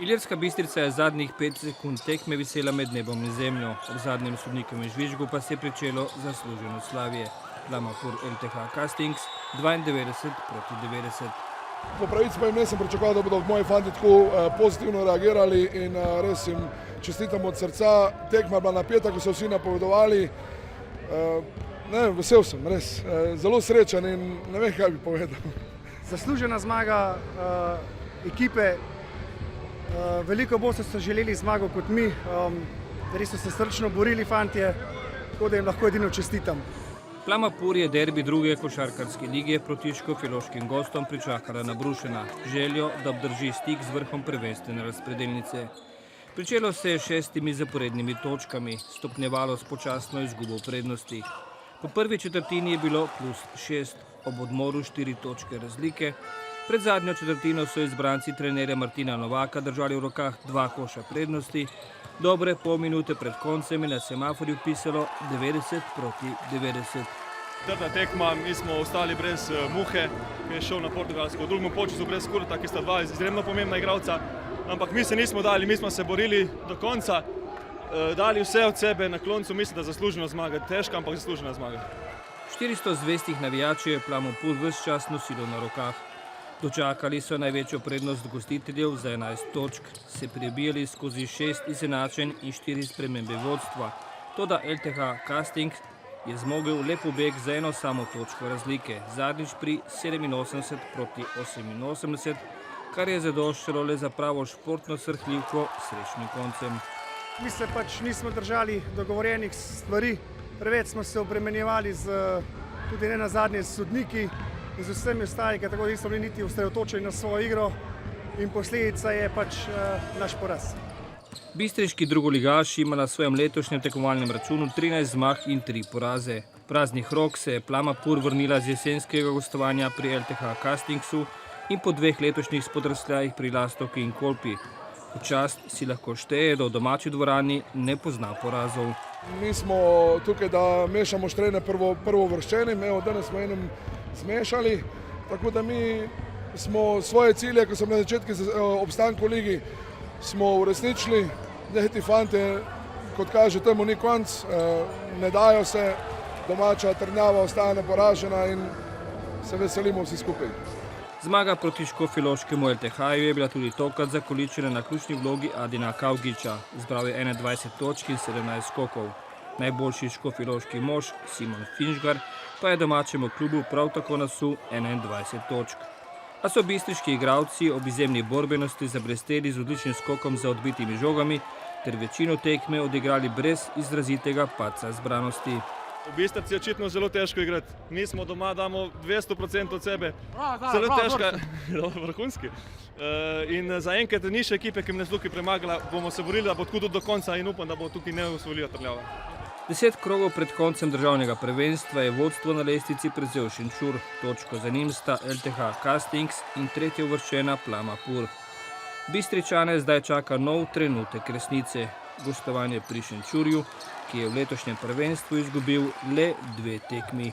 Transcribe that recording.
Ilirska Bistrica je zadnjih 5 sekund tekme visela med nebom in zemljo. V zadnjem sodnikovem žvižgu pa se je pričelo zasluženo slavje. Plama Pur LTH Castings 92-90. Po pravici pa jim nisem pričakoval, da bodo moji fanti tako pozitivno reagirali in res jim čestitam od srca. Tekma je bila napeta, ko so vsi napovedovali. Vesel sem, res. Zelo srečen in ne vem, kaj bi povedal. Zaslužena zmaga ekipe. Veliko bolj so želeli zmago kot mi. Res so se srčno borili fantje, tako da jim lahko edino čestitam. Plama Pur je derbi druge košarkarske lige proti škofjeloškim gostom pričakala nabrušena željo, da obdrži stik z vrhom prvenstvene razpredelnice. Pričelo se je 6 zaporednimi točkami, stopnjevalo s počasno izgubo prednosti. Po prvi četrtini je bilo +6, ob odmoru 4 točke razlike. Pred zadnjo četrtino so izbranci trenerja Martina Novaka držali v rokah 2 koša prednosti. Dobre pol minute pred koncem je na semaforju pisalo 90-90. Trda tekma, mi smo ostali brez Muhe, ki je šel na Portugalsko. V drugem polčasu brez Kurta, ki sta dva izjemno pomembna igralca. Ampak mi se nismo dali, mi smo se borili do konca, dali vse od sebe, na koncu mislim, da zasluženo zmaga. Težka, ampak zaslužena zmaga. 400 zvestih navijačev je Plamo Pur ves čas nosilo na rokah. Dočakali so največjo prednost gostiteljev za 11 točk, se prebijali skozi 6 izenačenj in 4 spremembe vodstva. Toda LTH Castings je zmogel le pobeg za eno samo točko razlike, zadnjič pri 87-88, kar je zadoščalo le za pravo športno srhljivko s srečnim koncem. Mi se pač nismo držali dogovorjenih stvari, preveč smo se obremenjevali tudi ne nazadnje s sodniki in z vsemi ostali, ker tako nismo bili niti osredotočeni na svojo igro in posledica je pač naš poraz. Bistriški drugoligaš ima na svojem letošnjem tekmovalnem računu 13 zmag in 3 poraze. Praznih rok se je Plama Pur vrnila z jesenskega gostovanja pri LTH Castingsu in po 2 letošnjih spodrsljajih pri Lastovki in Kolpi. V čast si lahko šteje, da v domači dvorani ne pozna porazov. Mi smo tukaj, da mešamo štrene prvovrščenim, danes smo enem zmešali, tako da mi smo svoje cilje, ko smo na začetku obstanka v ligi, smo uresničili. Ti fante, kot kaže, temu ni konc, ne dajo se, domača Trnava ostaja neporažena in se veselimo vsi skupaj. Zmaga proti škofjeloškemu LTH-ju je bila tudi tokrat zakoličena na ključni vlogi Adina Kavgiča. Zbral je 21 točk in 17 skokov. Najboljši škofjeloški mož Simon Finžgar pa je domačemu klubu prav tako nasul 21 točk. A so bistriški igralci ob izjemni borbenosti zablesteli z odličnim skokom za odbitimi žogami ter večino tekme odigrali brez izrazitega padca zbranosti. V Bistrici je očitno zelo težko igrati. Mi smo doma, damo 200% od sebe. Zelo težka, vrhunski. In zaenkrat ni še ekipe, ki bi nas tukaj premagala. Bomo se borili, da bo tako do konca in upam, da bo tukaj ne osvojila Trnava. 10 krogov pred koncem državnega prvenstva je vodstvo na lestvici prevzel Šenčur. Točko za njim sta LTH Castings in tretja uvrščena Plama Pur. Bistričane zdaj čaka nov trenutek resnice. Gostovanje pri Šenčurju, ki je v letošnjem prvenstvu izgubil le 2 tekmi.